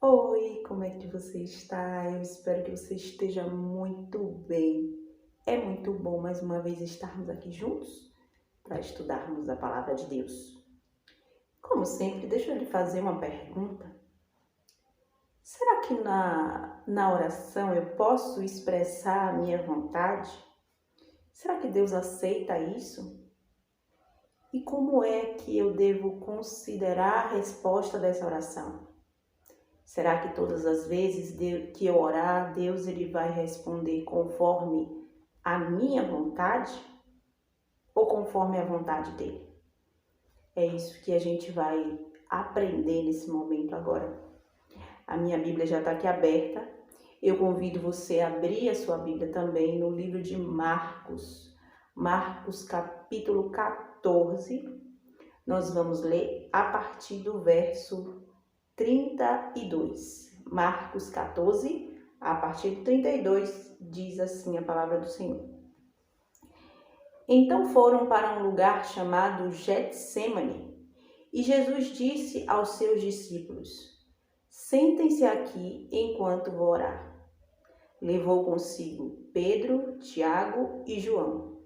Oi, como é que você está? Eu espero que você esteja muito bem. É muito bom mais uma vez estarmos aqui juntos para estudarmos a palavra de Deus. Como sempre, deixa eu lhe fazer uma pergunta. Será que na oração eu posso expressar a minha vontade? Será que Deus aceita isso? E como é que eu devo considerar a resposta dessa oração? Será que todas as vezes que eu orar, Deus ele vai responder conforme a minha vontade ou conforme a vontade dele? É isso que a gente vai aprender nesse momento agora. A minha Bíblia já está aqui aberta. Eu convido você a abrir a sua Bíblia também no livro de Marcos. Marcos capítulo 14. Nós vamos ler a partir do verso 32. Marcos 14, a partir do 32, diz assim a palavra do Senhor. Então foram para um lugar chamado Getsêmani, e Jesus disse aos seus discípulos: Sentem-se aqui enquanto vou orar. Levou consigo Pedro, Tiago e João,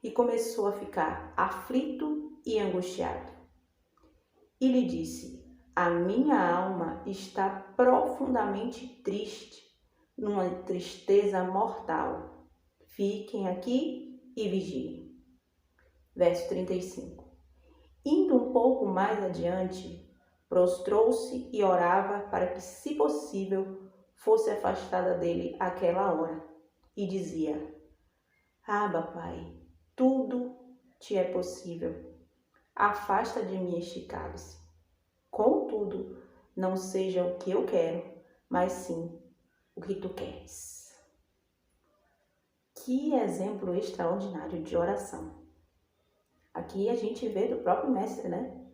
e começou a ficar aflito e angustiado. E lhe disse: A minha alma está profundamente triste, numa tristeza mortal. Fiquem aqui e vigiem. Verso 35. Indo um pouco mais adiante, prostrou-se e orava para que, se possível, fosse afastada dele aquela hora. E dizia: Abba, Pai, tudo te é possível. Afasta de mim este cálice. Contudo, não seja o que eu quero, mas sim o que tu queres. Que exemplo extraordinário de oração. Aqui a gente vê do próprio mestre, né?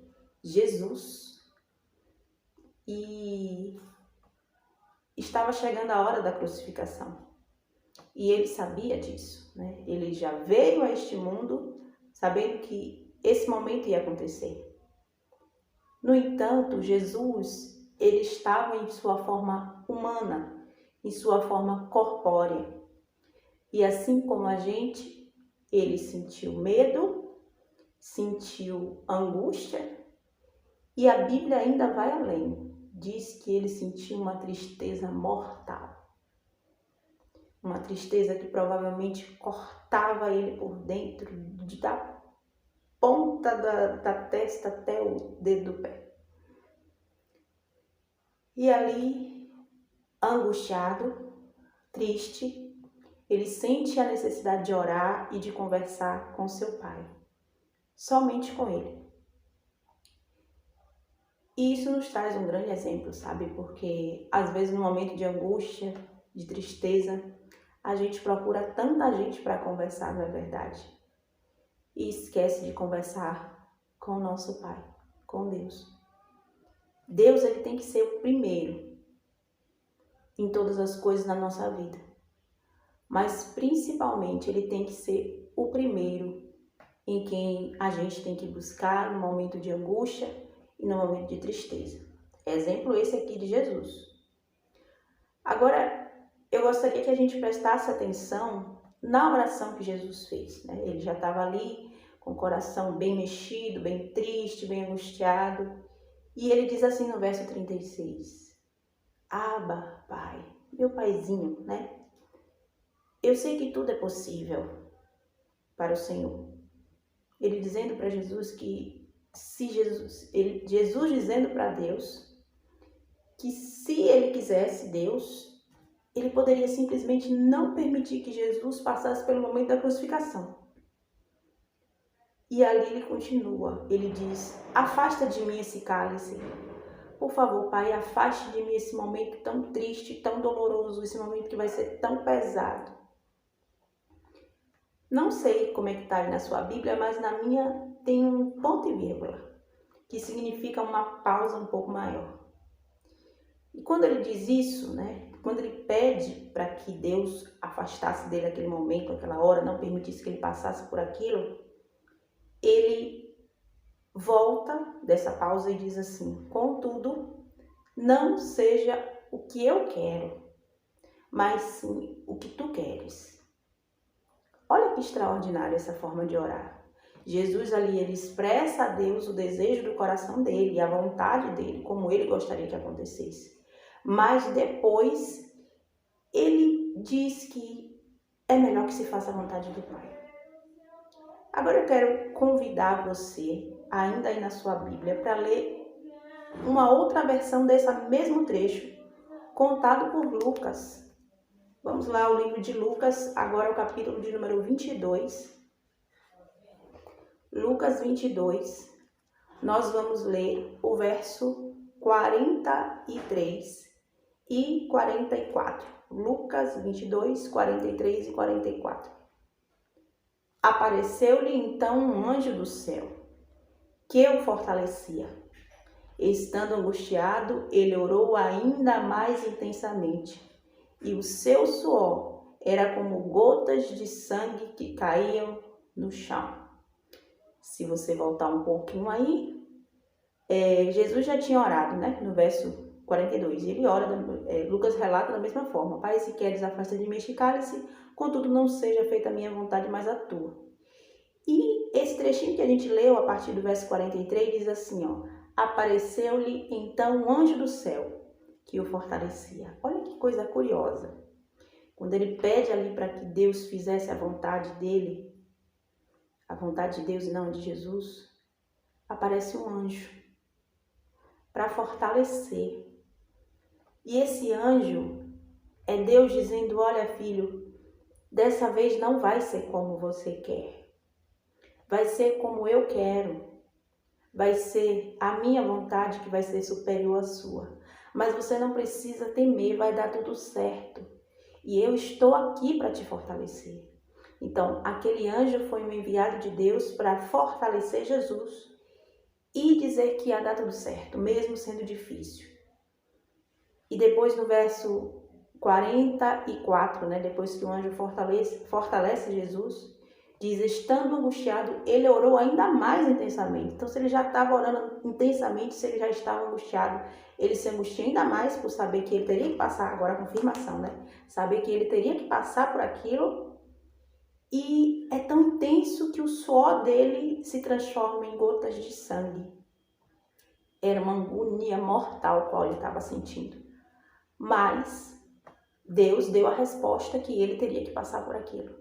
Jesus. E estava chegando a hora da crucificação. E ele sabia disso, né? Ele já veio a este mundo sabendo que esse momento ia acontecer. No entanto, Jesus, ele estava em sua forma humana, em sua forma corpórea. E assim como a gente, ele sentiu medo, sentiu angústia, e a Bíblia ainda vai além. Diz que ele sentiu uma tristeza mortal. Uma tristeza que provavelmente cortava ele por dentro, da ponta da testa até o dedo do pé. E ali, angustiado, triste, ele sente a necessidade de orar e de conversar com seu pai. Somente com ele. E isso nos traz um grande exemplo, sabe? Porque às vezes no momento de angústia, de tristeza, a gente procura tanta gente para conversar, não é verdade? E esquece de conversar com o nosso Pai, com Deus. Deus, ele tem que ser o primeiro em todas as coisas na nossa vida. Mas principalmente ele tem que ser o primeiro em quem a gente tem que buscar no momento de angústia e no momento de tristeza. Exemplo esse aqui de Jesus. Agora, eu gostaria que a gente prestasse atenção na oração que Jesus fez, né? Ele já estava ali com o coração bem mexido, bem triste, bem angustiado. E ele diz assim no verso 36. Abba, Pai, meu paizinho, né? Eu sei que tudo é possível para o Senhor. Ele dizendo para Jesus que Jesus dizendo para Deus que se ele quisesse Deus, ele poderia simplesmente não permitir que Jesus passasse pelo momento da crucificação. E ali ele continua, ele diz: afasta de mim esse cálice. Por favor, Pai, afaste de mim esse momento tão triste, tão doloroso, esse momento que vai ser tão pesado. Não sei como é que está aí na sua Bíblia, mas na minha tem um ponto e vírgula, que significa uma pausa um pouco maior. E quando ele diz isso, né, quando ele pede para que Deus afastasse dele aquele momento, aquela hora, não permitisse que ele passasse por aquilo, ele volta dessa pausa e diz assim: contudo, Não seja o que eu quero, mas sim o que tu queres. Olha que extraordinária essa forma de orar. Jesus ali, ele expressa a Deus o desejo do coração dele, a vontade dele, como ele gostaria que acontecesse. Mas depois, ele diz que é melhor que se faça a vontade do Pai. Agora eu quero convidar você, ainda aí na sua Bíblia, para ler uma outra versão desse mesmo trecho, contado por Lucas. Vamos lá, o livro de Lucas, agora o capítulo de número 22. Lucas 22, nós vamos ler o verso 43 e 44. Lucas 22, 43 e 44. Apareceu-lhe então um anjo do céu, que o fortalecia. Estando angustiado, ele orou ainda mais intensamente, e o seu suor era como gotas de sangue que caíam no chão. Se você voltar um pouquinho aí, Jesus já tinha orado, né? No verso 42. Ele ora, Lucas relata da mesma forma. Pai, se queres, afasta de mim este cálice, contudo não seja feita a minha vontade, mas a tua. E esse trechinho que a gente leu, a partir do verso 43, diz assim, ó. Apareceu-lhe então um anjo do céu, que o fortalecia. Olha que coisa curiosa. Quando ele pede ali para que Deus fizesse a vontade dele, a vontade de Deus e não de Jesus, aparece um anjo para fortalecer. E esse anjo é Deus dizendo, olha filho, dessa vez não vai ser como você quer. Vai ser como eu quero. Vai ser a minha vontade que vai ser superior à sua. Mas você não precisa temer, vai dar tudo certo. E eu estou aqui para te fortalecer. Então, aquele anjo foi um enviado de Deus para fortalecer Jesus e dizer que ia dar tudo certo, mesmo sendo difícil. E depois no verso 44, né, depois que o anjo fortalece Jesus, diz, estando angustiado, ele orou ainda mais intensamente. Então, se ele já estava orando intensamente, se ele já estava angustiado, ele se angustia ainda mais por saber que ele teria que passar, agora a confirmação, né? Saber que ele teria que passar por aquilo. E é tão intenso que o suor dele se transforma em gotas de sangue. Era uma agonia mortal qual ele estava sentindo. Mas Deus deu a resposta que ele teria que passar por aquilo.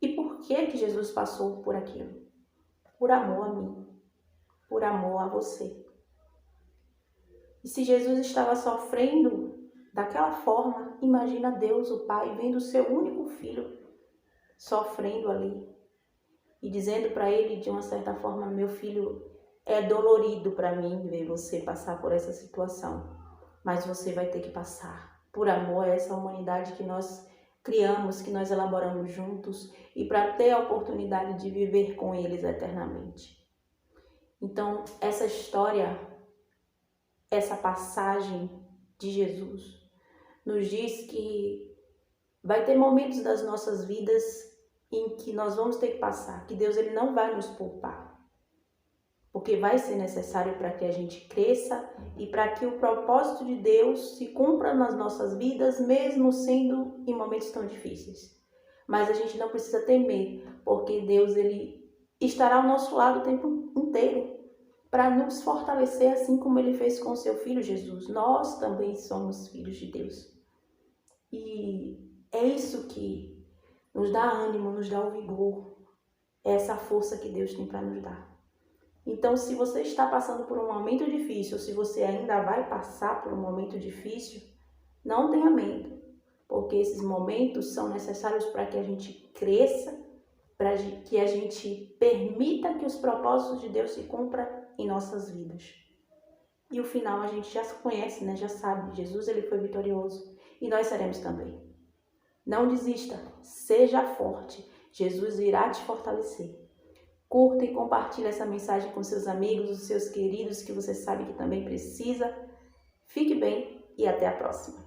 E por que Jesus passou por aquilo? Por amor a mim, por amor a você. E se Jesus estava sofrendo daquela forma, imagina Deus, o Pai, vendo o seu único filho sofrendo ali e dizendo para ele de uma certa forma, meu filho, é dolorido para mim ver você passar por essa situação, mas você vai ter que passar por amor a essa humanidade que nós criamos, que nós elaboramos juntos e para ter a oportunidade de viver com eles eternamente. Então, essa história, essa passagem de Jesus nos diz que vai ter momentos das nossas vidas em que nós vamos ter que passar, que Deus ele não vai nos poupar, porque vai ser necessário para que a gente cresça e para que o propósito de Deus se cumpra nas nossas vidas, mesmo sendo em momentos tão difíceis. Mas a gente não precisa temer, porque Deus ele estará ao nosso lado o tempo inteiro para nos fortalecer, assim como ele fez com o seu filho Jesus. Nós também somos filhos de Deus. E é isso que nos dá ânimo, nos dá o vigor, é essa força que Deus tem para nos dar. Então, se você está passando por um momento difícil, ou se você ainda vai passar por um momento difícil, não tenha medo, porque esses momentos são necessários para que a gente cresça, para que a gente permita que os propósitos de Deus se cumpram em nossas vidas. E o final a gente já conhece, né? Já sabe, Jesus ele foi vitorioso e nós seremos também. Não desista, seja forte, Jesus irá te fortalecer. Curta e compartilhe essa mensagem com seus amigos, os seus queridos que você sabe que também precisa. Fique bem e até a próxima.